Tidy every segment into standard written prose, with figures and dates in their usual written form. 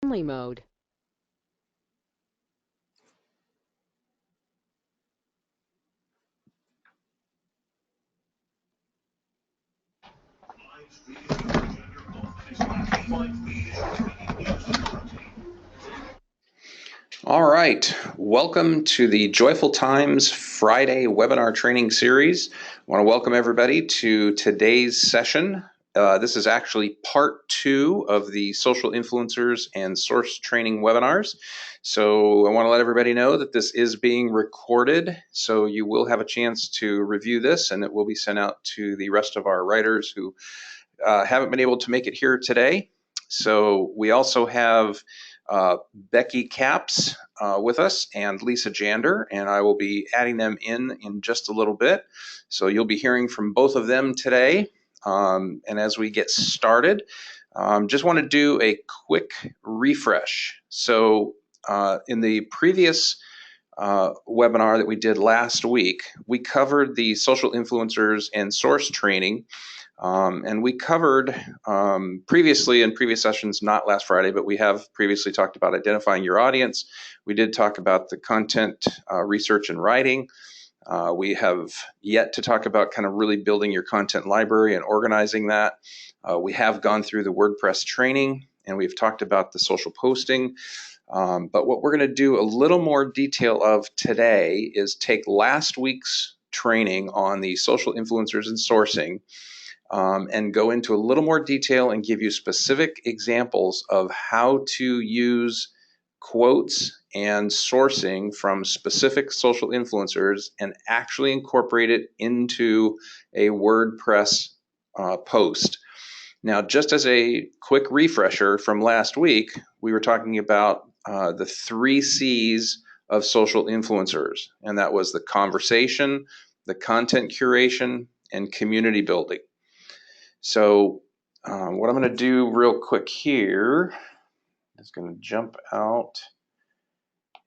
Only mode. All right, welcome to the Joyful Times Friday webinar training series. I want to welcome everybody to today's session. This is actually part 2 of the social influencers and source training webinars. So I want to let everybody know that this is being recorded, so you will have a chance to review this, and it will be sent out to the rest of our writers who haven't been able to make it here today. So we also have Becky Capps with us and Lisa Jander, and I will be adding them in just a little bit. So you'll be hearing from both of them today. And as we get started, just want to do a quick refresh. So in the previous webinar that we did last week, we covered the social influencers and source training. And we covered previously in previous sessions, not last Friday, but we have previously talked about identifying your audience. We did talk about the content research and writing. We have yet to talk about kind of really building your content library and organizing that. We have gone through the WordPress training, and we've talked about the social posting. But what we're going to do a little more detail of today is take last week's training on the social influencers and sourcing, and go into a little more detail and give you specific examples of how to use quotes and sourcing from specific social influencers and actually incorporate it into a WordPress post. Now, just as a quick refresher from last week, we were talking about the 3 C's of social influencers, and that was the conversation, the content curation, and community building. So what I'm going to do real quick here is going to jump out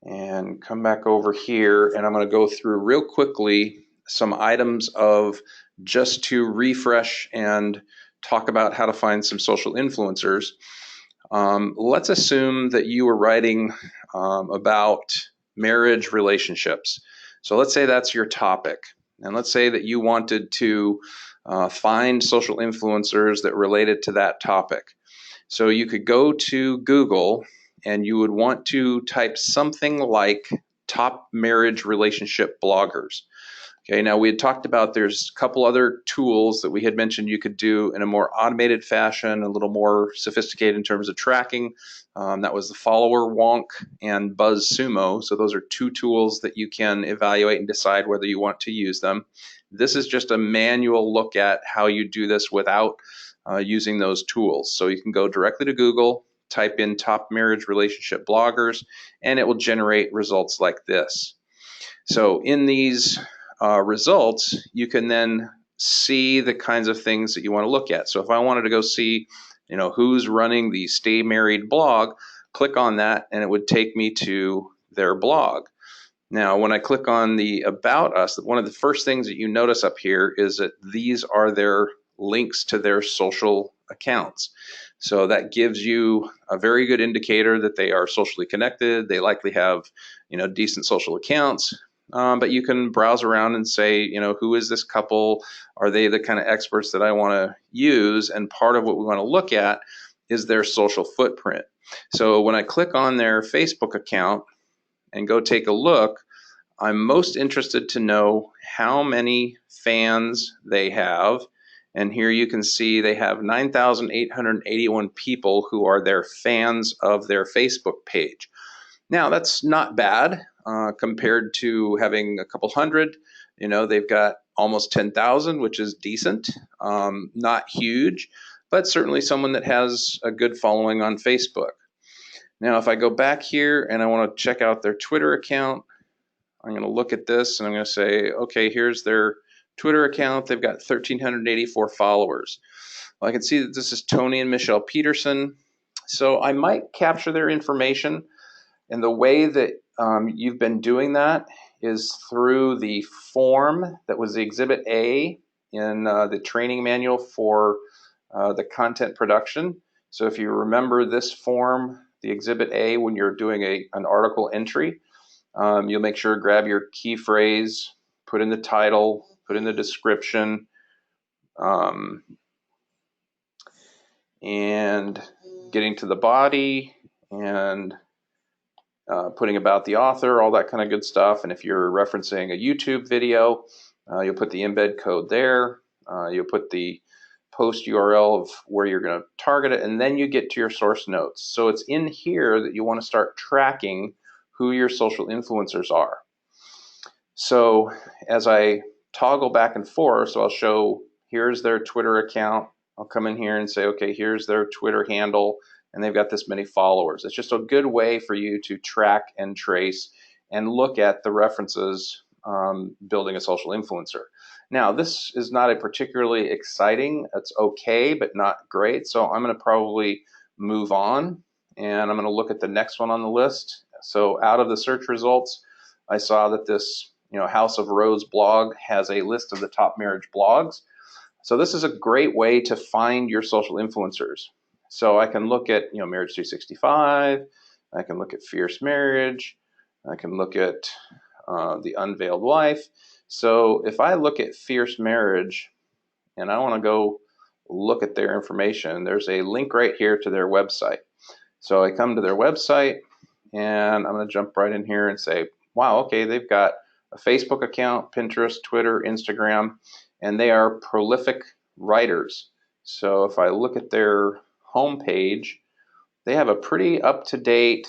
and come back over here, and I'm going to go through real quickly some items of just to refresh and talk about how to find some social influencers. Let's assume that you were writing about marriage relationships. So let's say that's your topic, and let's say that you wanted to find social influencers that related to that topic. So you could go to Google and you would want to type something like top marriage relationship bloggers. Okay, now we had talked about there's a couple other tools that we had mentioned you could do in a more automated fashion, a little more sophisticated in terms of tracking. That was the Follower Wonk and BuzzSumo. So those are 2 tools that you can evaluate and decide whether you want to use them. This is just a manual look at how you do this without using those tools. So you can go directly to Google, type in top marriage relationship bloggers, and it will generate results like this. So in these results, you can then see the kinds of things that you want to look at. So if I wanted to go see, who's running the Stay Married blog, click on that and it would take me to their blog. Now, when I click on the About Us, one of the first things that you notice up here is that these are their links to their social accounts. So that gives you a very good indicator that they are socially connected. They likely have, decent social accounts. But you can browse around and say, who is this couple? Are they the kind of experts that I want to use? And part of what we want to look at is their social footprint. So when I click on their Facebook account and go take a look, I'm most interested to know how many fans they have. And here you can see they have 9,881 people who are their fans of their Facebook page. Now, that's not bad compared to having a couple hundred. They've got almost 10,000, which is decent. Not huge, but certainly someone that has a good following on Facebook. Now, if I go back here and I want to check out their Twitter account, I'm going to look at this and I'm going to say, okay, here's their Twitter account. They've got 1,384 followers. Well, I can see that this is Tony and Michelle Peterson. So I might capture their information. And the way that you've been doing that is through the form that was the Exhibit A in the training manual for the content production. So if you remember this form the Exhibit A when you're doing an article entry. You'll make sure to grab your key phrase, put in the title, put in the description, and getting to the body and putting about the author, all that kind of good stuff. And if you're referencing a YouTube video, you'll put the embed code there. You'll put the post URL of where you're going to target it, and then you get to your source notes. So it's in here that you want to start tracking who your social influencers are. So as I toggle back and forth, so I'll show, here's their Twitter account. I'll come in here and say, okay, here's their Twitter handle, and they've got this many followers. It's just a good way for you to track and trace and look at the references building a social influencer. Now, this is not a particularly exciting, it's okay, but not great. So I'm going to probably move on, and I'm going to look at the next one on the list. So out of the search results, I saw that this House of Rose blog has a list of the top marriage blogs. So this is a great way to find your social influencers. So I can look at Marriage 365, I can look at Fierce Marriage, I can look at The Unveiled Wife. So if I look at Fierce Marriage and I want to go look at their information, there's a link right here to their website. So I come to their website and I'm going to jump right in here and say, wow, okay, they've got a Facebook account, Pinterest, Twitter, Instagram, and they are prolific writers. So if I look at their homepage, they have a pretty up-to-date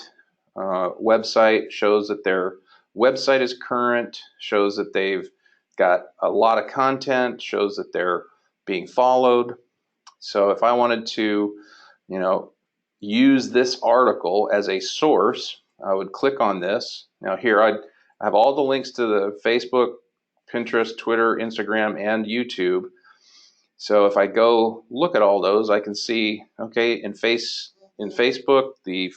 website, shows that their website is current, shows that they've got a lot of content, shows that they're being followed. So if I wanted to, use this article as a source, I would click on this. Now here I have all the links to the Facebook, Pinterest, Twitter, Instagram, and YouTube. So if I go look at all those, I can see, okay, in Facebook, the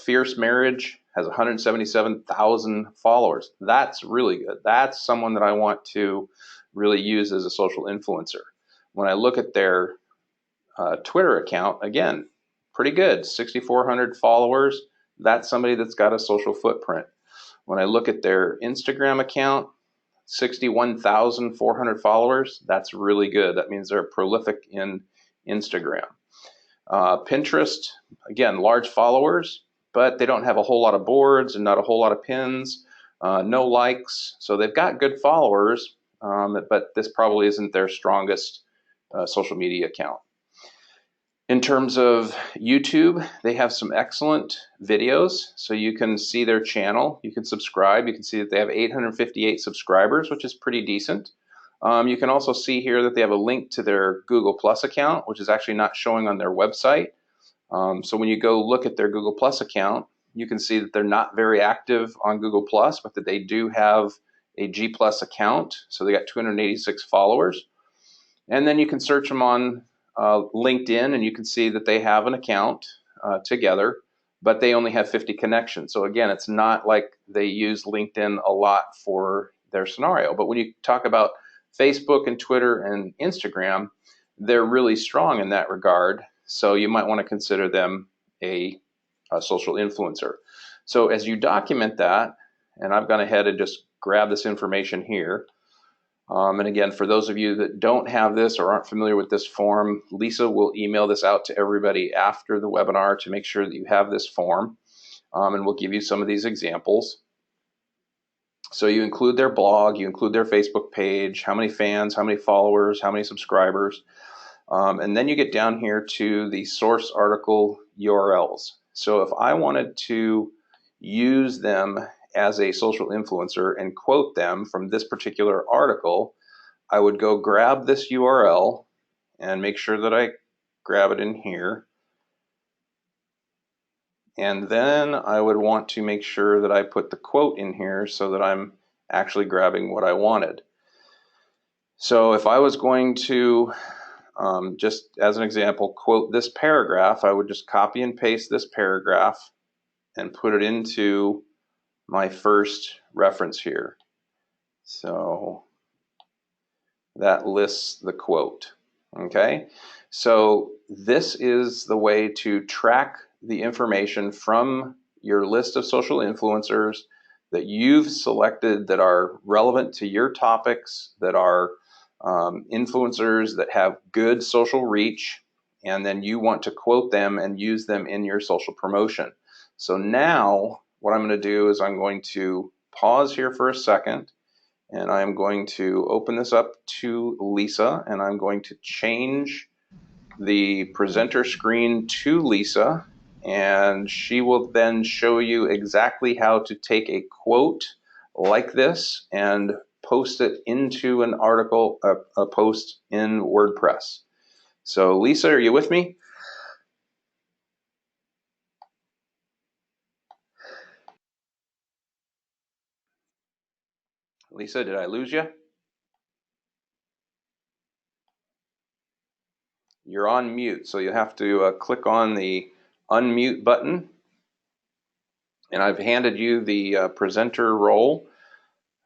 Fierce Marriage has 177,000 followers. That's really good. That's someone that I want to really use as a social influencer. When I look at their Twitter account, again, pretty good, 6,400 followers. That's somebody that's got a social footprint. When I look at their Instagram account, 61,400 followers, that's really good. That means they're prolific in Instagram. Pinterest, again, large followers, but they don't have a whole lot of boards and not a whole lot of pins, no likes. So they've got good followers, but this probably isn't their strongest social media account. In terms of YouTube, they have some excellent videos. So you can see their channel, you can subscribe, you can see that they have 858 subscribers, which is pretty decent. You can also see here that they have a link to their Google Plus account, which is actually not showing on their website. So when you go look at their Google Plus account, you can see that they're not very active on Google Plus, but that they do have a G Plus account. So they got 286 followers. And then you can search them on LinkedIn, and you can see that they have an account together, but they only have 50 connections. So again, it's not like they use LinkedIn a lot for their scenario. But when you talk about Facebook and Twitter and Instagram, they're really strong in that regard. So you might want to consider them a social influencer. So as you document that, and I've gone ahead and just grabbed this information here. And again, for those of you that don't have this or aren't familiar with this form, Lisa will email this out to everybody after the webinar to make sure that you have this form. And we'll give you some of these examples. So you include their blog, you include their Facebook page, how many fans, how many followers, how many subscribers. And then you get down here to the source article URLs. So if I wanted to use them as a social influencer and quote them from this particular article, I would go grab this URL and make sure that I grab it in here. And then I would want to make sure that I put the quote in here so that I'm actually grabbing what I wanted. So if I was going to, just as an example, quote this paragraph, I would just copy and paste this paragraph and put it into my first reference here. So that lists the quote. Okay, so this is the way to track the information from your list of social influencers that you've selected that are relevant to your topics, that are influencers that have good social reach, and then you want to quote them and use them in your social promotion. So now what I'm going to do is I'm going to pause here for a second, and I'm going to open this up to Lisa, and I'm going to change the presenter screen to Lisa, and she will then show you exactly how to take a quote like this and post it into an article, a post in WordPress. So Lisa, are you with me? Lisa, did I lose you? You're on mute, so you have to click on the unmute button. And I've handed you the presenter role,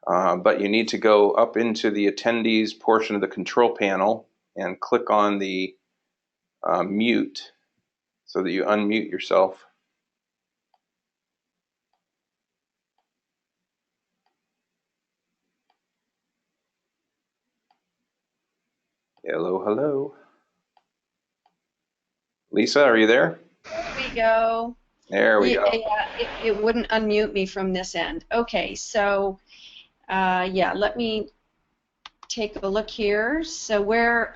but you need to go up into the attendees portion of the control panel and click on the mute so that you unmute yourself. Hello, hello. Lisa, are you there? There we go. There we go. Yeah, it wouldn't unmute me from this end. Okay, so yeah, let me take a look here. So where,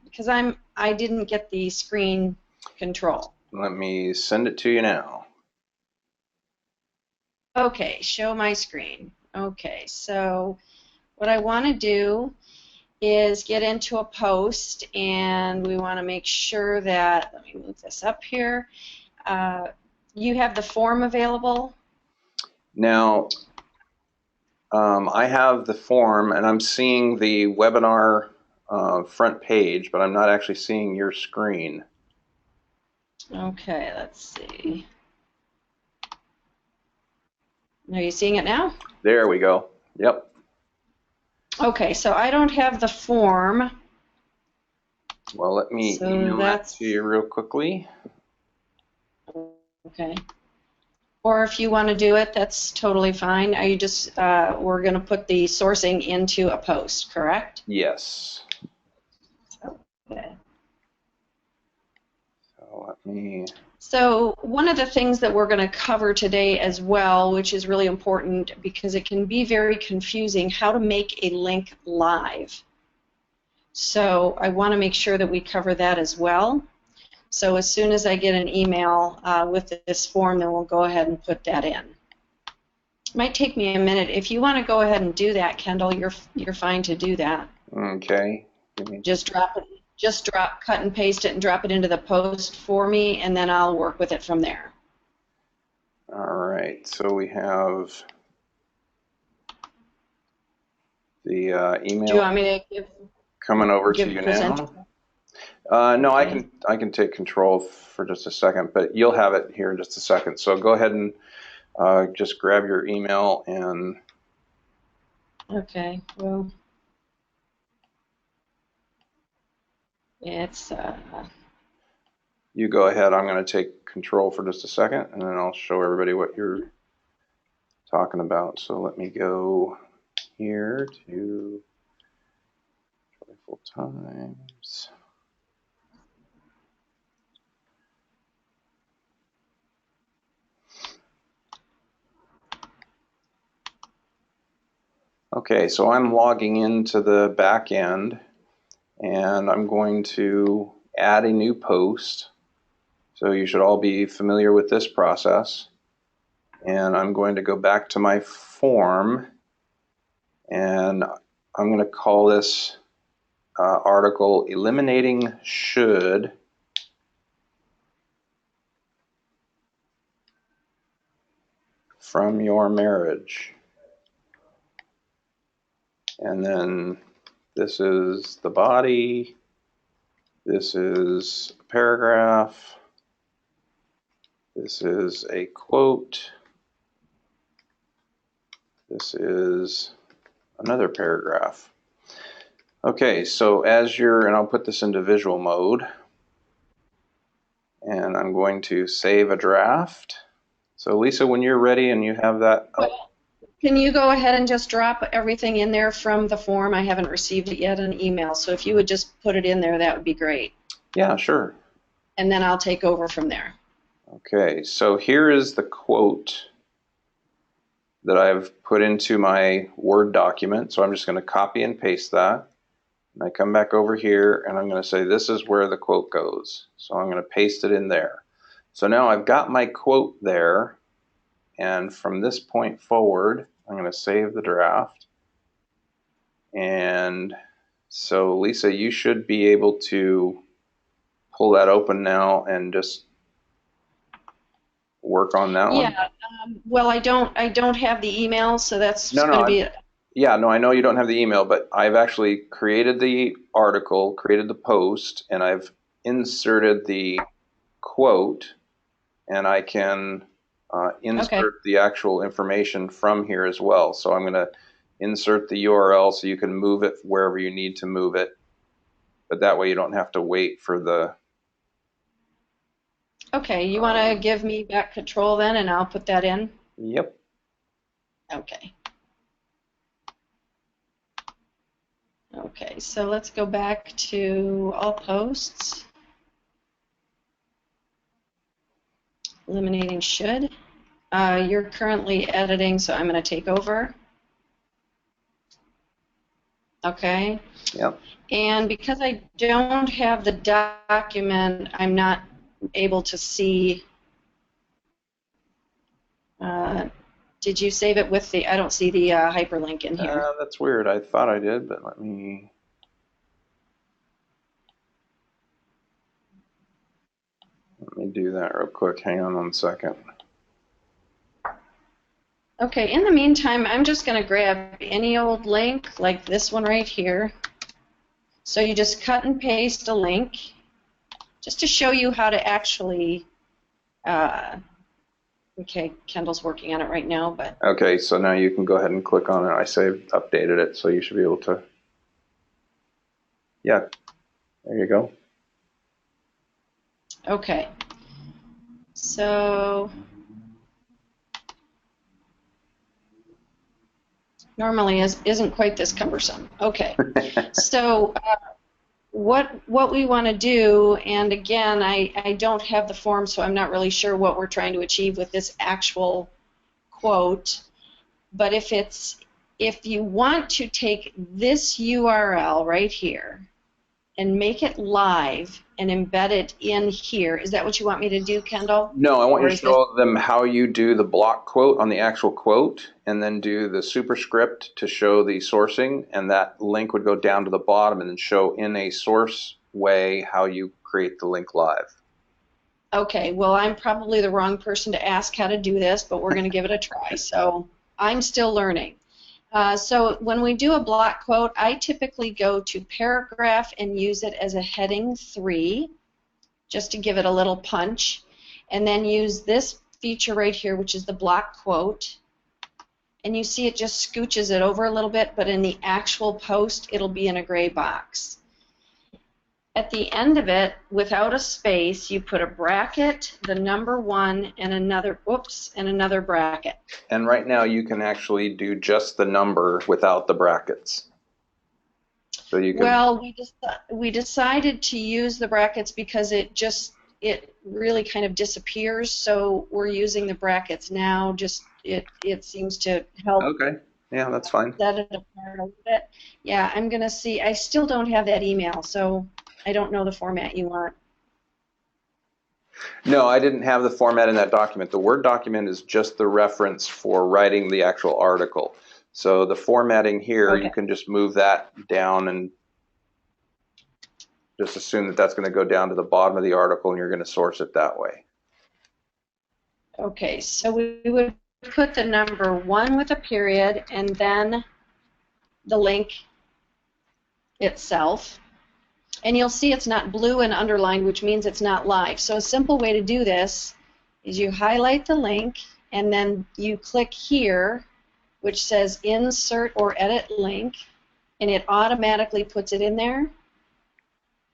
because I didn't get the screen control. Let me send it to you now. Okay, show my screen. Okay, so what I want to do is get into a post, and we want to make sure that, let me move this up here, you have the form available? Now, I have the form, and I'm seeing the webinar front page, but I'm not actually seeing your screen. Okay, let's see. Are you seeing it now? There we go. Yep. Okay, so I don't have the form. Well, let me email that to you real quickly. Okay. Or if you want to do it, that's totally fine. Are you just, we're going to put the sourcing into a post, correct? Yes. Okay. So let me. So one of the things that we're going to cover today as well, which is really important because it can be very confusing, how to make a link live. So I want to make sure that we cover that as well. So as soon as I get an email with this form, then we'll go ahead and put that in. It might take me a minute. If you want to go ahead and do that, Kendall, you're fine to do that. Okay. Just drop it. Just cut and paste it and drop it into the post for me, and then I'll work with it from there. All right. So we have the email. Do you want me to give coming over to you now? No, okay. I can take control for just a second, but you'll have it here in just a second. So go ahead and just grab your email and. Okay. Well, it's. You go ahead. I'm going to take control for just a second, and then I'll show everybody what you're talking about. So let me go here to Joyful Times. Okay, so I'm logging into the back end, and I'm going to add a new post. So you should all be familiar with this process. And I'm going to go back to my form, and I'm going to call this article Eliminating Should from Your Marriage. And then this is the body, this is a paragraph, this is a quote, this is another paragraph. Okay, so as you're, and I'll put this into visual mode, and I'm going to save a draft. So Lisa, when you're ready and you have that up. Well, can you go ahead and just drop everything in there from the form? I haven't received it yet in email, so if you would just put it in there, that would be great. Yeah, sure. And then I'll take over from there. Okay, so here is the quote that I've put into my Word document. So I'm just going to copy and paste that. And I come back over here and I'm going to say this is where the quote goes. So I'm going to paste it in there. So now I've got my quote there, and from this point forward I'm going to save the draft. And so Lisa, you should be able to pull that open now and just work on that one. Yeah. Well, I don't have the email, so that's going to be it. Yeah, no, I know you don't have the email, but I've actually created the article, created the post, and I've inserted the quote, and I can insert the actual information from here as well. So I'm going to insert the URL so you can move it wherever you need to move it, but that way you don't have to wait for the... Okay, you want to give me back control then, and I'll put that in? Yep. Okay. Okay, so let's go back to all posts. Eliminating should. You're currently editing, so I'm going to take over. Okay. Yep. And because I don't have the document, I'm not able to see. Did you save it with the? I don't see the hyperlink in here. That's weird. I thought I did, but let me do that real quick. Hang on 1 second. Okay, in the meantime, I'm just going to grab any old link, like this one right here. So you just cut and paste a link, just to show you how to actually, okay, Kendall's working on it right now, but... Okay, so now you can go ahead and click on it. I updated it, so you should be able to... Yeah, there you go. Okay, so... Normally isn't quite this cumbersome. Okay, so what we want to do, and again, I don't have the form, so I'm not really sure what we're trying to achieve with this actual quote, but if you want to take this URL right here and make it live and embed it in here, is that what you want me to do, Kendall? No, I want you to show them how you do the block quote on the actual quote, and then do the superscript to show the sourcing, and that link would go down to the bottom and then show in a source way how you create the link live. Okay, well, I'm probably the wrong person to ask how to do this, but we're going to give it a try. So I'm still learning. So when we do a block quote, I typically go to paragraph and use it as a heading 3, just to give it a little punch, and then use this feature right here, which is the block quote. And you see it just scooches it over a little bit, but in the actual post, it'll be in a gray box. At the end of it, without a space, you put a bracket, the number 1, and another, whoops, and another bracket. And right now you can actually do just the number without the brackets. So you can... Well, we decided to use the brackets because it really kind of disappears, so we're using the brackets now. Just it seems to help. Okay. Yeah, that's fine. Set it apart a little bit. Yeah, I'm going to see. I still don't have that email, so I don't know the format you want. No, I didn't have the format in that document. The Word document is just the reference for writing the actual article. So the formatting here, okay, you can just move that down and just assume that that's going to go down to the bottom of the article and you're going to source it that way. Okay, so we would put the number 1 with a period and then the link itself. And you'll see it's not blue and underlined, which means it's not live. So a simple way to do this is you highlight the link and then you click here, which says Insert or Edit Link, and it automatically puts it in there.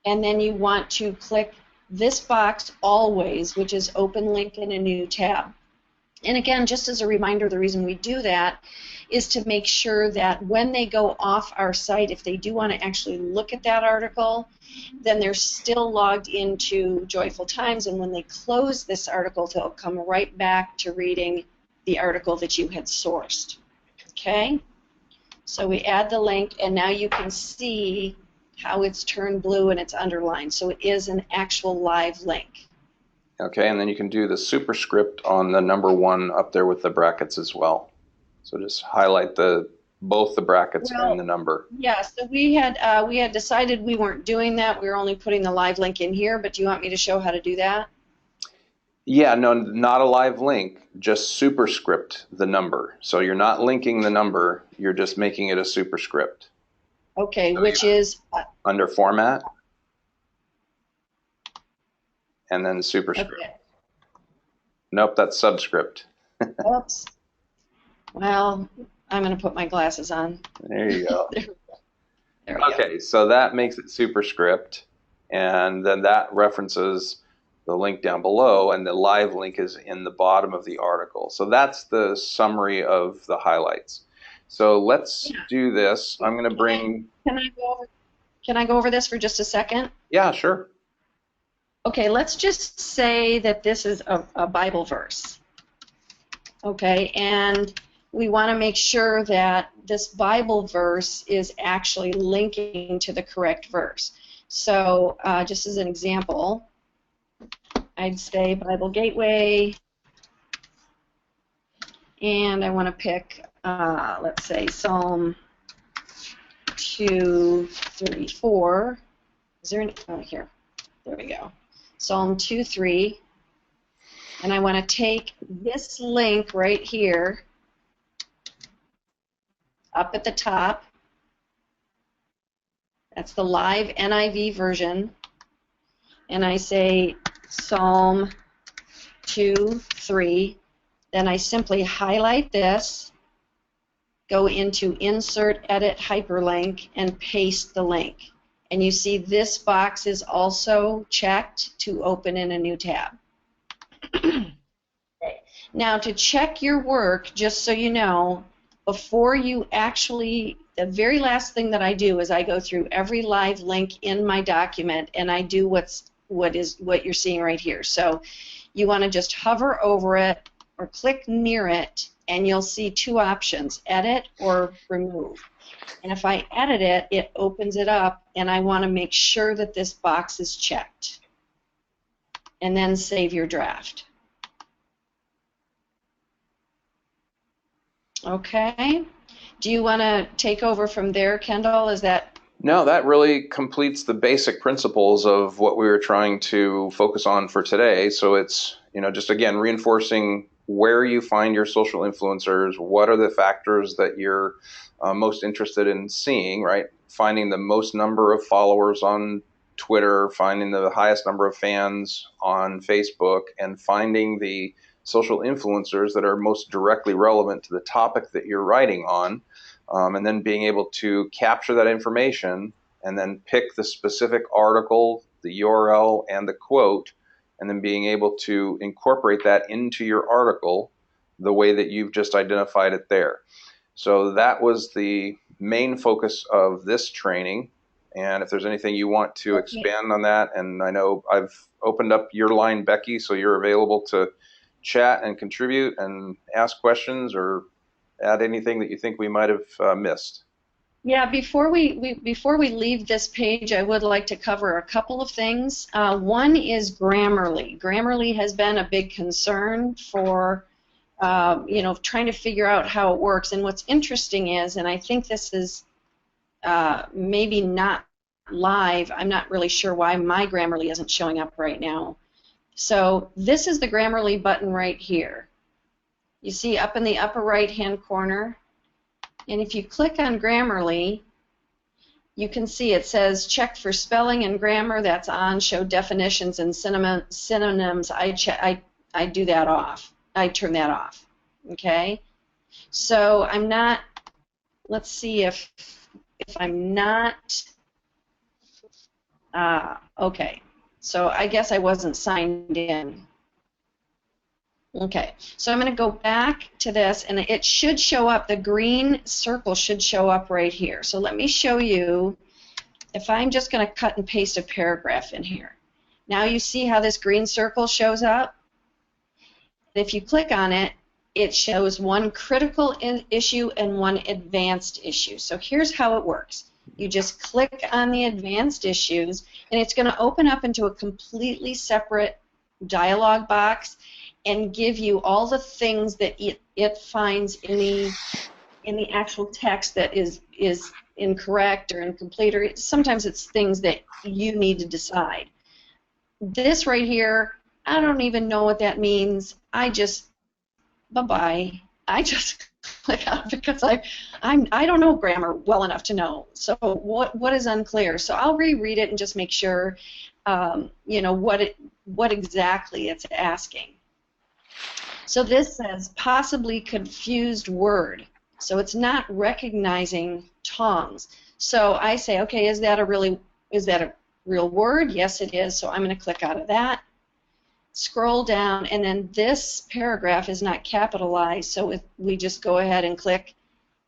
And then you want to click this box always, which is open link in a new tab. And again, just as a reminder, the reason we do that is to make sure that when they go off our site, if they do want to actually look at that article, then they're still logged into Joyful Times, and when they close this article, they'll come right back to reading the article that you had sourced. Okay? So we add the link, and now you can see how it's turned blue and it's underlined. So it is an actual live link. Okay, and then you can do the superscript on the number 1 up there with the brackets as well. So just highlight both the brackets and the number. Yeah, so we had decided we weren't doing that. We were only putting the live link in here, but do you want me to show how to do that? Yeah, no, not a live link, just superscript the number. So you're not linking the number, you're just making it a superscript. Okay, so which is? Under Format, and then superscript. Okay. Nope, that's subscript. Oops. Well, I'm going to put my glasses on. There you go. There we go. Okay, so that makes it superscript, and then that references the link down below, and the live link is in the bottom of the article. So that's the summary of the highlights. So let's do this. I'm going to bring... Can I go over this for just a second? Yeah, sure. Okay, let's just say that this is a Bible verse. Okay, and we want to make sure that this Bible verse is actually linking to the correct verse. So just as an example, I'd say Bible Gateway, and I want to pick, let's say, Psalm 2:34. Is there any? Oh, here. There we go. Psalm 2:3. And I want to take this link right here up at the top. That's the live NIV version. And I say Psalm 2:3. Then I simply highlight this, go into Insert, Edit, Hyperlink, and paste the link. And you see this box is also checked to open in a new tab. Now, to check your work, just so you know, before you actually, the very last thing that I do is I go through every live link in my document, and I do what you're seeing right here. So you want to just hover over it or click near it, and you'll see 2 options, edit or remove. And if I edit it, it opens it up, and I want to make sure that this box is checked. And then save your draft. Okay. Do you want to take over from there, Kendall? Is that? No, that really completes the basic principles of what we were trying to focus on for today. So it's, just again, reinforcing where you find your social influencers, what are the factors that you're most interested in seeing, right? Finding the most number of followers on Twitter, finding the highest number of fans on Facebook, and finding the social influencers that are most directly relevant to the topic that you're writing on, and then being able to capture that information and then pick the specific article, the URL, and the quote, and then being able to incorporate that into your article the way that you've just identified it there. So that was the main focus of this training. And if there's anything you want to expand on that, and I know I've opened up your line, Becky, so you're available to chat and contribute and ask questions or add anything that you think we might have missed. Yeah, before we leave this page, I would like to cover a couple of things. One is Grammarly. Grammarly has been a big concern for trying to figure out how it works. And what's interesting is, and I think this is maybe not live, I'm not really sure why my Grammarly isn't showing up right now. So this is the Grammarly button right here. You see up in the upper right-hand corner. And if you click on Grammarly, you can see it says check for spelling and grammar. That's on. Show definitions and synonyms. I do that off. I turn that off. Okay. So I'm not. Let's see if I'm not. Okay. So I guess I wasn't signed in. Okay, so I'm going to go back to this, and it should show up. The green circle should show up right here. So let me show you if I'm just going to cut and paste a paragraph in here. Now you see how this green circle shows up? If you click on it, it shows one critical issue and one advanced issue. So here's how it works. You just click on the advanced issues, and it's going to open up into a completely separate dialog box and give you all the things that it finds in the actual text that is incorrect or incomplete, or sometimes it's things that you need to decide. This right here, I don't even know what that means. I just, bye-bye. I just click on it because I don't know grammar well enough to know. So what is unclear? So I'll reread it and just make sure, you know, what exactly it's asking. So this says possibly confused word. So it's not recognizing tongs. So I say, okay, is that a real word? Yes, it is. So I'm going to click out of that. Scroll down, and then this paragraph is not capitalized. So if we just go ahead and click,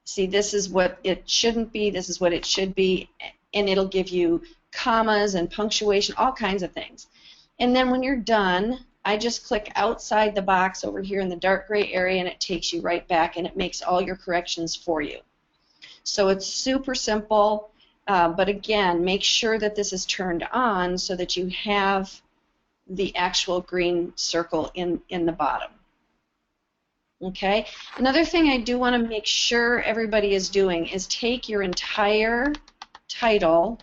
see, this is what it shouldn't be. This is what it should be, and it'll give you commas and punctuation, all kinds of things. And then when you're done, I just click outside the box over here in the dark gray area, and it takes you right back, and it makes all your corrections for you. So it's super simple, but again, make sure that this is turned on so that you have the actual green circle in the bottom. Okay? Another thing I do want to make sure everybody is doing is take your entire title,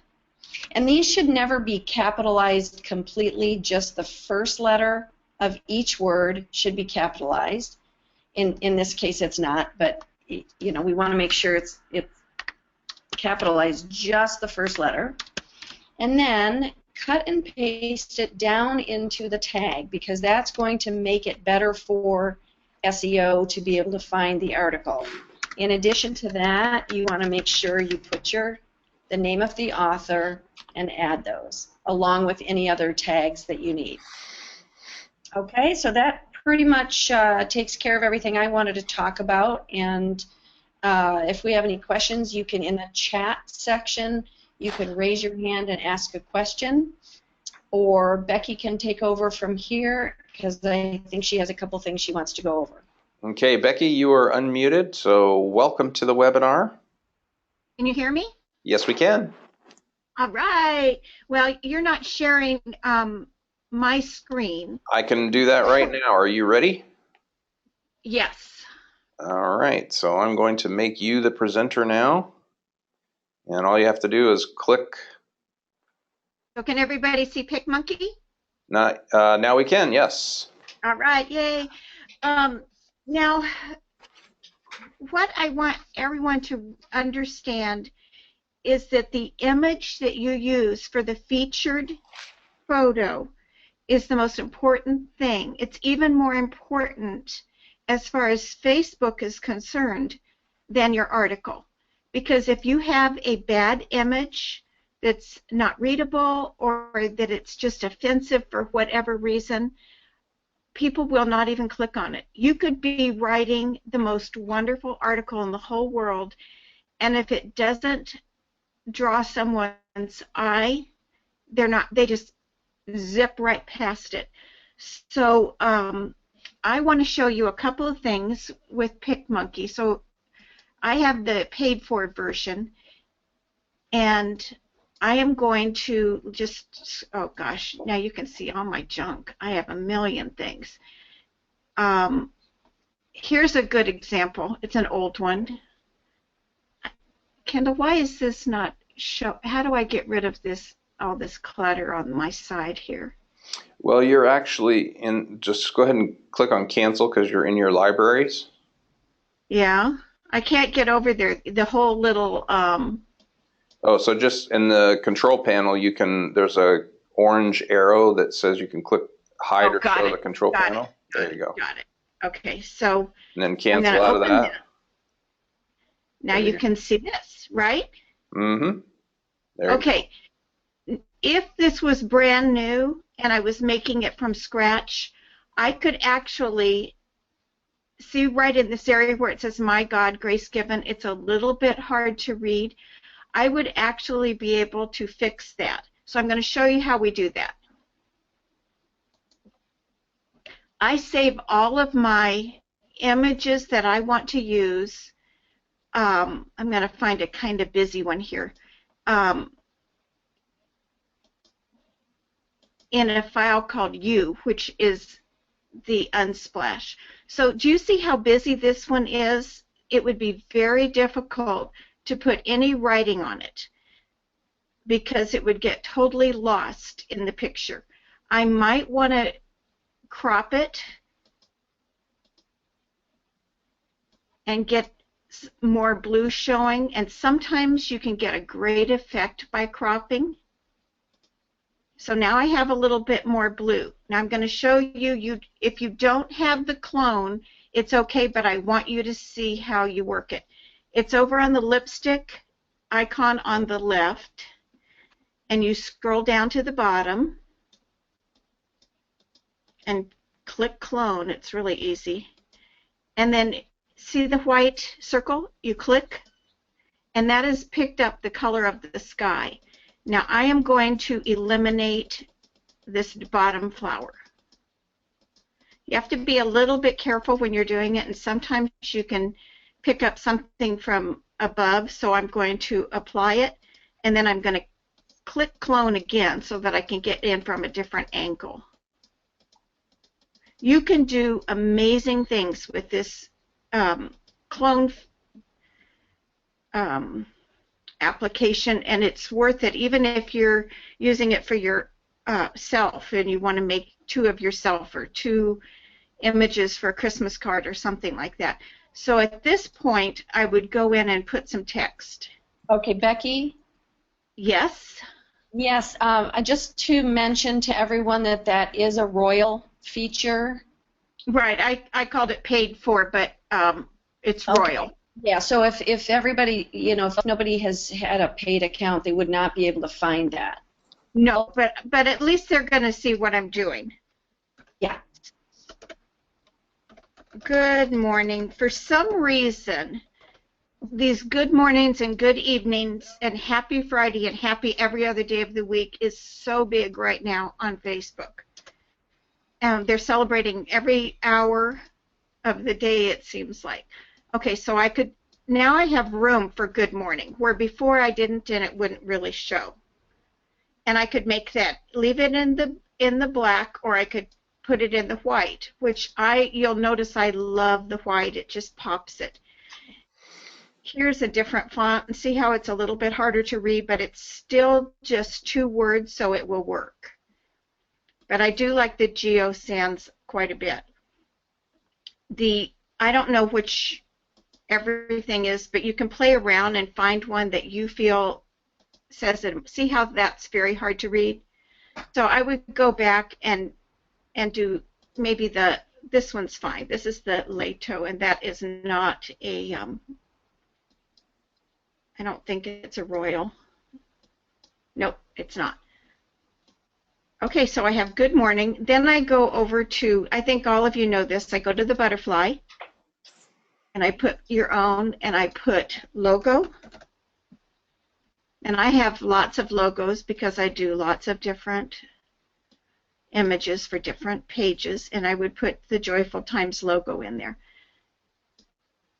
and these should never be capitalized completely, just the first letter of each word should be capitalized. In this case it's not, but you know, we want to make sure it's capitalized just the first letter. And then cut and paste it down into the tag, because that's going to make it better for SEO to be able to find the article. In addition to that, you want to make sure you put the name of the author and add those, along with any other tags that you need. Okay, so that pretty much takes care of everything I wanted to talk about, and if we have any questions, you can, in the chat section, you can raise your hand and ask a question, or Becky can take over from here because I think she has a couple things she wants to go over. Okay, Becky, you are unmuted, so welcome to the webinar. Can you hear me? Yes, we can. All right. Well, you're not sharing my screen. I can do that right now. Are you ready? Yes. All right, so I'm going to make you the presenter now. And all you have to do is click. So can everybody see PicMonkey? Now we can, yes. All right, yay. Now, what I want everyone to understand is that the image that you use for the featured photo is the most important thing. It's even more important as far as Facebook is concerned than your article. Because if you have a bad image that's not readable, or that it's just offensive for whatever reason, people will not even click on it. You could be writing the most wonderful article in the whole world, and if it doesn't draw someone's eye, they just zip right past it. So I want to show you a couple of things with PicMonkey. So I have the paid-for version, and I am going to just, oh gosh, now you can see all my junk. I have a million things. Here's a good example. It's an old one. Kendall, why is this not show? How do I get rid of this, all this clutter on my side here? Well, you're actually in, just go ahead and click on cancel because you're in your libraries. Yeah. I can't get over there. The whole little. Oh, so just in the control panel, you can. There's a orange arrow that says you can click hide or show the control panel. There you go. Got it. Okay, so. And then cancel out of that. Now you can see this, right? Mm-hmm. Okay. If this was brand new, and I was making it from scratch, I could actually see right in this area where it says, "My God, Grace Given," it's a little bit hard to read. I would actually be able to fix that. So I'm going to show you how we do that. I save all of my images that I want to use. I'm going to find a kind of busy one here. In a file called U, which is the Unsplash. So do you see how busy this one is? It would be very difficult to put any writing on it because it would get totally lost in the picture. I might want to crop it and get more blue showing, and sometimes you can get a great effect by cropping. So now I have a little bit more blue. Now I'm going to show you, if you don't have the clone, it's okay, but I want you to see how you work it. It's over on the lipstick icon on the left, and you scroll down to the bottom and click clone. It's really easy. And then see the white circle? You click, and that has picked up the color of the sky. Now I am going to eliminate this bottom flower. You have to be a little bit careful when you're doing it, and sometimes you can pick up something from above, so I'm going to apply it, and then I'm going to click clone again so that I can get in from a different angle. You can do amazing things with this clone application, and it's worth it even if you're using it for your self and you want to make two of yourself or two images for a Christmas card or something like that. So at this point I would go in and put some text. Okay, Becky? Yes? Yes, just to mention to everyone that that is a royal feature. Right, I called it paid for, but it's Okay. royal. Yeah, so if everybody, you know, if nobody has had a paid account, they would not be able to find that. No, but at least they're going to see what I'm doing. Yeah. Good morning. For some reason, these good mornings and good evenings and happy Friday and happy every other day of the week is so big right now on Facebook. They're celebrating every hour of the day, it seems like. Okay, so now I have room for good morning, where before I didn't and it wouldn't really show. And I could make that, leave it in the black, or I could put it in the white, which you'll notice I love the white. It just pops it. Here's a different font, and see how it's a little bit harder to read, but it's still just 2 words, so it will work. But I do like the Geo Sans quite a bit. I don't know which everything is, but you can play around and find one that you feel says it. See how that's very hard to read? So I would go back and do maybe this one's fine. This is the Leto, and that is not a I don't think it's a royal. Nope, it's not. Okay, so I have good morning. Then I go over to, I think all of you know this, I go to the butterfly, and I put your own, and I put logo. And I have lots of logos because I do lots of different images for different pages, and I would put the Joyful Times logo in there.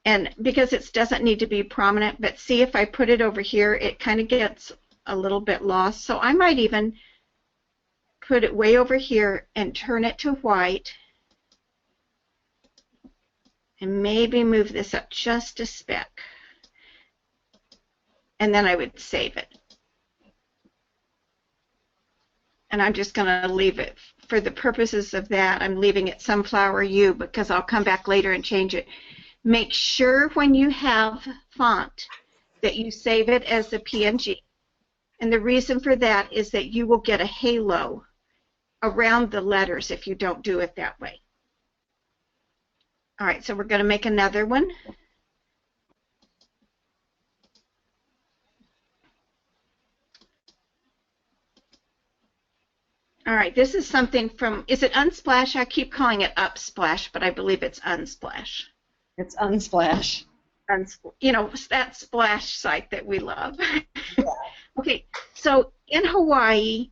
And because it doesn't need to be prominent, but see if I put it over here, it kind of gets a little bit lost. So I might even put it way over here and turn it to white, and maybe move this up just a speck. And then I would save it. And I'm just going to leave it, for the purposes of that, I'm leaving it Sunflower U because I'll come back later and change it. Make sure when you have font that you save it as a PNG. And the reason for that is that you will get a halo around the letters if you don't do it that way. All right, so we're going to make another one. All right. right, this is something from, is it Unsplash? I keep calling it Upsplash, but I believe it's Unsplash. It's Unsplash. You know, that splash site that we love. Okay, so in Hawaii,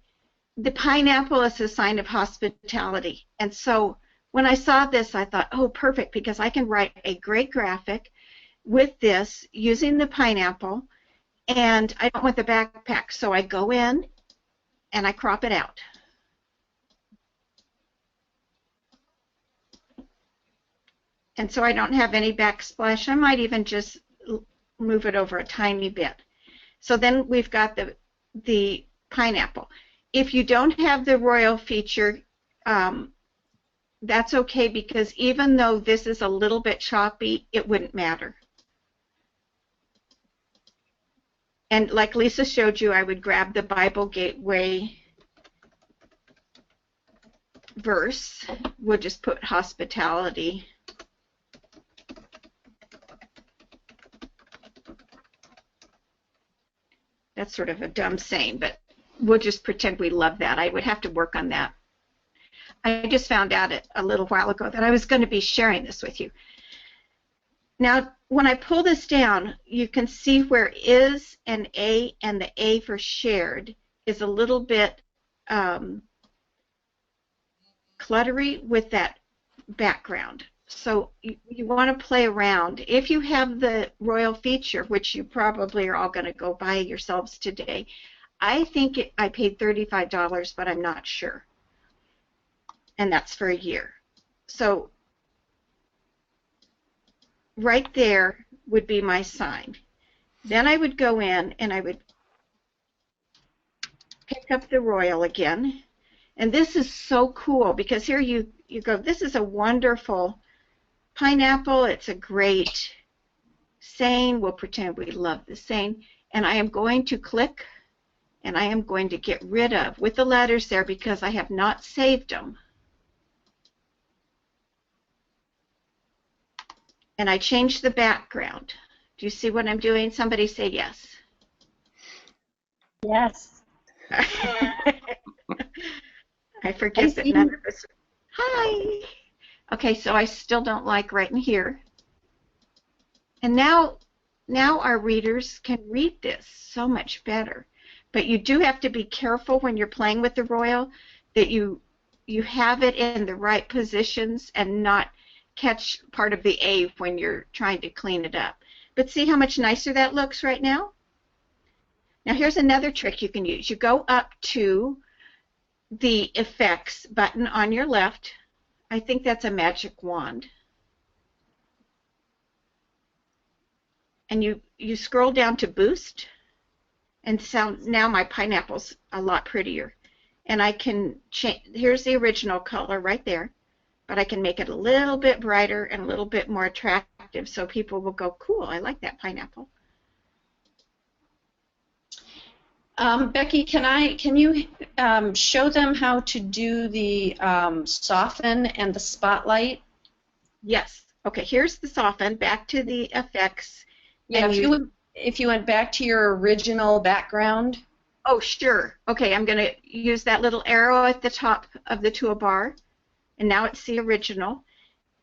the pineapple is a sign of hospitality. And so when I saw this, I thought, oh, perfect, because I can write a great graphic with this using the pineapple, and I don't want the backpack. So I go in and I crop it out. And so I don't have any backsplash. I might even just move it over a tiny bit. So then we've got the pineapple. If you don't have the royal feature, that's okay, because even though this is a little bit choppy, it wouldn't matter. And like Lisa showed you, I would grab the Bible Gateway verse. We'll just put hospitality. That's sort of a dumb saying, but we'll just pretend we love that. I would have to work on that. I just found out a little while ago that I was going to be sharing this with you. Now, when I pull this down, you can see where is and the A for shared is a little bit cluttery with that background. So you want to play around. If you have the royal feature, which you probably are all going to go buy yourselves today, I think I paid $35, but I'm not sure. And that's for a year. So right there would be my sign. Then I would go in and I would pick up the royal again. And this is so cool because here you go, this is a wonderful pineapple. It's a great saying. We'll pretend we love the saying. And I am going to click and I am going to get rid of with the letters there because I have not saved them. And I change the background. Do you see what I'm doing? Somebody say yes. Yes. I forget that none of us. Hi. Okay, so I still don't like right in here. And now our readers can read this so much better. But you do have to be careful when you're playing with the royal that you have it in the right positions and not catch part of the A when you're trying to clean it up. But see how much nicer that looks right now? Now here's another trick you can use. You go up to the effects button on your left. I think that's a magic wand. And you scroll down to boost. And so now my pineapple's a lot prettier. And I can change, here's the original color right there. But I can make it a little bit brighter and a little bit more attractive so people will go, cool, I like that pineapple. Becky, can you show them how to do the soften and the spotlight? Yes. Okay, here's the soften. Back to the effects. Yeah, if you went back to your original background. Oh, sure. Okay, I'm going to use that little arrow at the top of the toolbar. And now it's the original.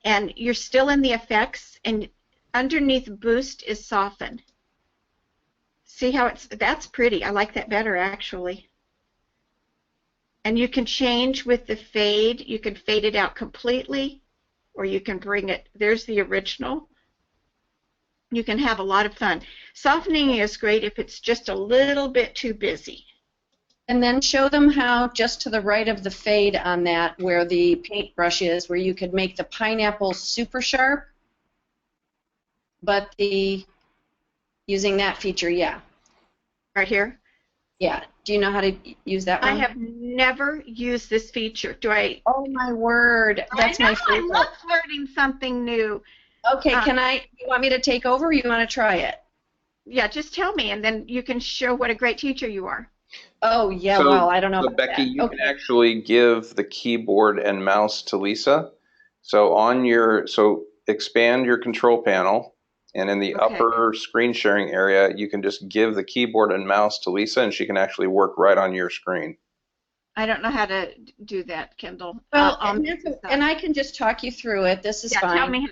And you're still in the effects, and underneath boost is soften. See how that's pretty. I like that better actually. And you can change with the fade. You can fade it out completely, or you can bring it, there's the original. You can have a lot of fun. Softening is great if it's just a little bit too busy. And then show them how, just to the right of the fade on that, where the paintbrush is, where you could make the pineapple super sharp, but using that feature, yeah. Right here? Yeah. Do you know how to use that one? I have never used this feature. Do I? Oh, my word. That's my favorite. I love learning something new. Okay, you want me to take over, or you want to try it? Yeah, just tell me, and then you can show what a great teacher you are. Oh, yeah, so, well, I don't know so about Becky, that. You can actually give the keyboard and mouse to Lisa. So expand your control panel, and in the upper screen sharing area, you can just give the keyboard and mouse to Lisa, and she can actually work right on your screen. I don't know how to do that, Kendall. Well, I'll and I can just talk you through it. This is fine. Tell me.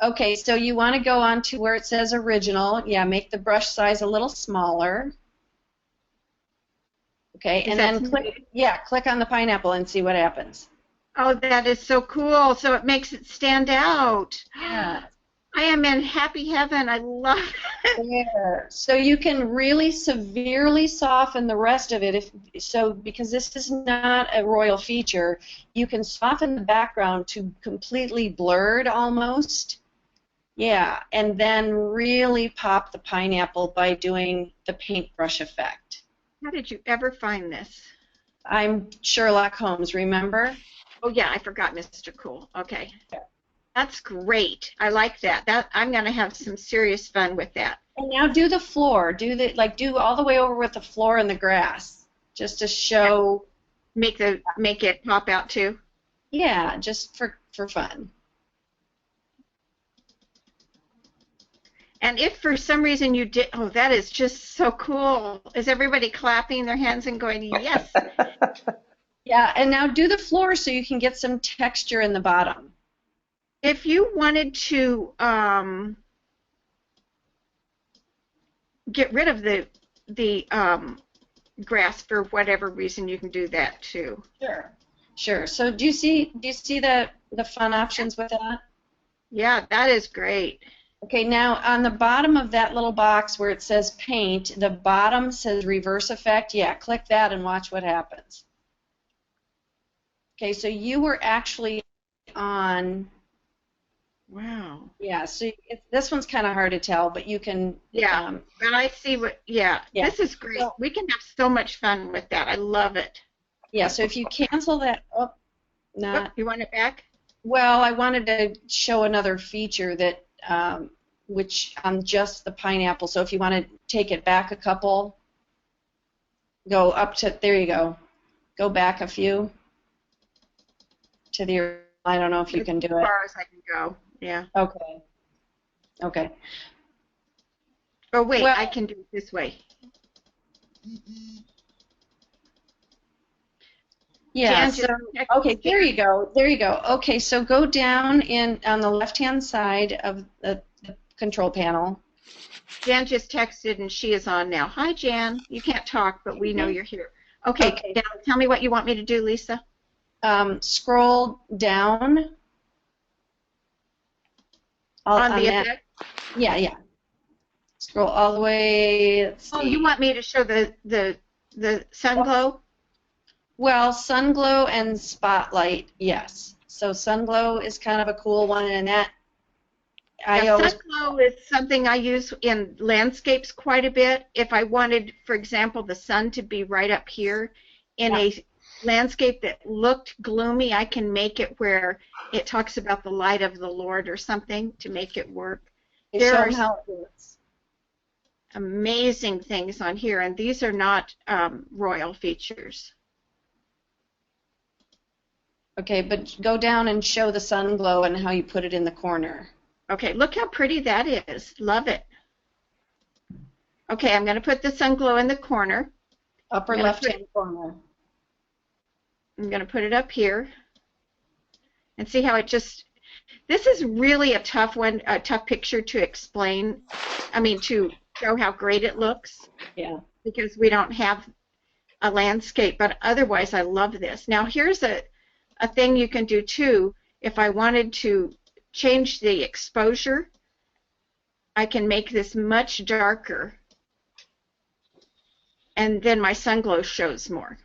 Okay, so you want to go on to where it says original. Yeah, make the brush size a little smaller. Okay, and then click on the pineapple and see what happens. Oh, that is so cool. So it makes it stand out. Yeah. I am in happy heaven. I love it. Yeah. So you can really severely soften the rest of it because this is not a royal feature. You can soften the background to completely blurred almost. Yeah, and then really pop the pineapple by doing the paintbrush effect. How did you ever find this? I'm Sherlock Holmes, remember? Oh yeah, I forgot Mr. Cool. Okay. That's great. I like that. I'm going to have some serious fun with that. And now do the floor. Do all the way over with the floor and the grass, just to show. Make it pop out too. Yeah, just for fun. And if for some reason you did, oh, that is just so cool. Is everybody clapping their hands and going, yes? Yeah, and now do the floor so you can get some texture in the bottom. If you wanted to get rid of the grass for whatever reason, you can do that too. Sure. So do you see the fun options with that? Yeah, that is great. Okay, now on the bottom of that little box where it says paint, the bottom says reverse effect. Yeah, click that and watch what happens. Okay, so you were actually on. Wow. Yeah, so this one's kind of hard to tell, but you can. Yeah, but I see what. Yeah, this is great. So, we can have so much fun with that. I love it. Yeah, so if you cancel that, you want it back? Well, I wanted to show another feature that, which on just the pineapple. So if you want to take it back a couple, go up to there. You go. Go back a few to the. I don't know if you can do it. As far as I can go. Yeah. Okay. Oh wait, I can do it this way. Yeah. So, okay. There you go. Okay. So go down on the left-hand side of the control panel. Jan just texted and she is on now. Hi, Jan. You can't talk, but we know you're here. Okay. Now tell me what you want me to do, Lisa. Scroll down. On the effect? Yeah. Scroll all the way. Let's see. Oh, you want me to show the sun glow? Well, sun glow and spotlight, yes. So sun glow is kind of a cool one, and that sun glow is something I use in landscapes quite a bit. If I wanted, for example, the sun to be right up here in a landscape that looked gloomy, I can make it where it talks about the light of the Lord or something to make it work. There are amazing things on here, and these are not royal features. Okay, but go down and show the sun glow and how you put it in the corner. Okay, look how pretty that is. Love it. Okay, I'm going to put the sun glow in the corner. Upper left-hand corner. I'm going to put it up here. And see how it just, this is really a tough one, a tough picture to explain, to show how great it looks. Yeah. Because we don't have a landscape, but otherwise I love this. Now here's a thing you can do too. If I wanted to change the exposure, I can make this much darker, and then my sun glow shows more.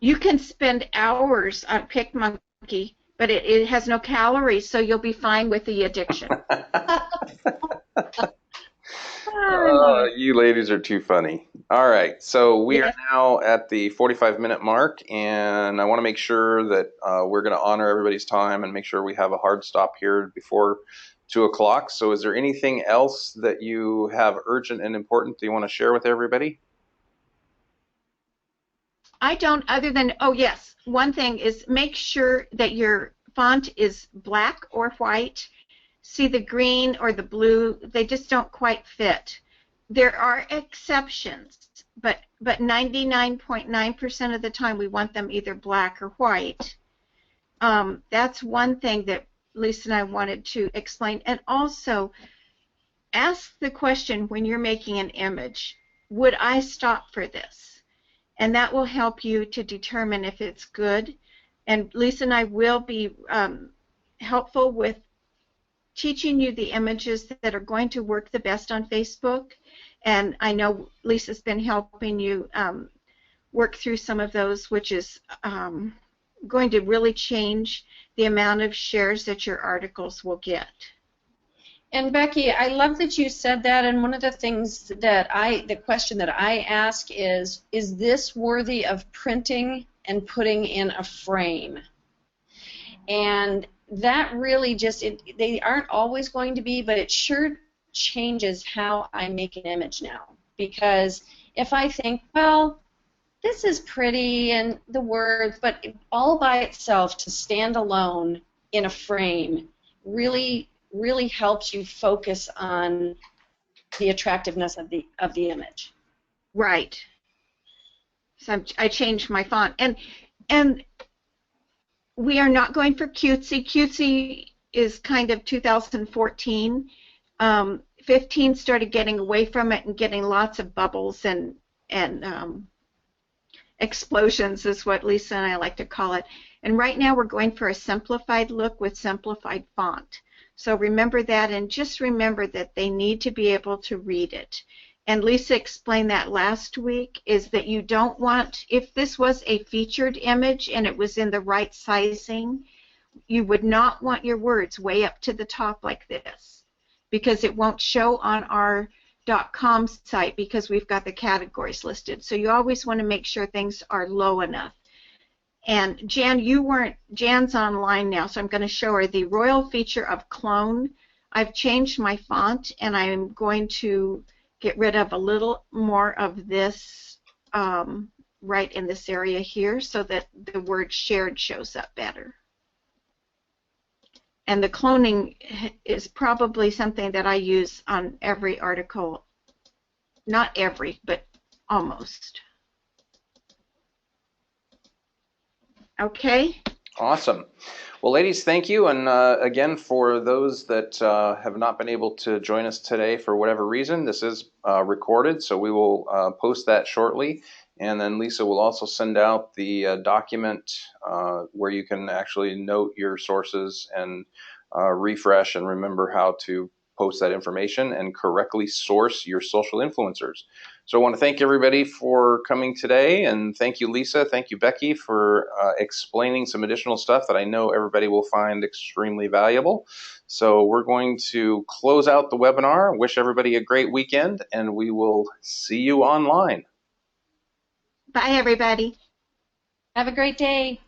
You can spend hours on PicMonkey, but it has no calories, so you'll be fine with the addiction. You ladies are too funny. All right, so we are now at the 45-minute mark, and I want to make sure that we're going to honor everybody's time and make sure we have a hard stop here before 2 o'clock. So is there anything else that you have urgent and important that you want to share with everybody? I don't, other than, oh yes, one thing is make sure that your font is black or white. See, the green or the blue, they just don't quite fit. There are exceptions, but 99.9% of the time we want them either black or white. That's one thing that Lisa and I wanted to explain. And also, ask the question when you're making an image, would I stop for this? And that will help you to determine if it's good. And Lisa and I will be helpful with teaching you the images that are going to work the best on Facebook. And I know Lisa's been helping you work through some of those, which is going to really change the amount of shares that your articles will get. And Becky, I love that you said that, and one of the things that the question that I ask is this worthy of printing and putting in a frame? And that really just, they aren't always going to be, but it sure changes how I make an image now. Because if I think, well, this is pretty and the words, but all by itself to stand alone in a frame really helps you focus on the attractiveness of the image. Right. So I changed my font, and we are not going for cutesy. Cutesy is kind of 2014. 15 started getting away from it and getting lots of bubbles and explosions is what Lisa and I like to call it. And right now we're going for a simplified look with simplified font. So remember that, and just remember that they need to be able to read it. And Lisa explained that last week, is that you don't want, if this was a featured image and it was in the right sizing, you would not want your words way up to the top like this, because it won't show on our .com site because we've got the categories listed. So you always want to make sure things are low enough. And Jan, Jan's online now, so I'm going to show her the royal feature of clone. I've changed my font, and I'm going to get rid of a little more of this right in this area here so that the word shared shows up better. And the cloning is probably something that I use on every article. Not every, but almost. Okay. Awesome. Well, ladies, thank you. And again, for those that have not been able to join us today for whatever reason, this is recorded, so we will post that shortly. And then Lisa will also send out the document where you can actually note your sources and refresh and remember how to post that information and correctly source your social influencers. So I want to thank everybody for coming today, and thank you, Lisa. Thank you, Becky, for explaining some additional stuff that I know everybody will find extremely valuable. So we're going to close out the webinar. Wish everybody a great weekend, and we will see you online. Bye, everybody. Have a great day.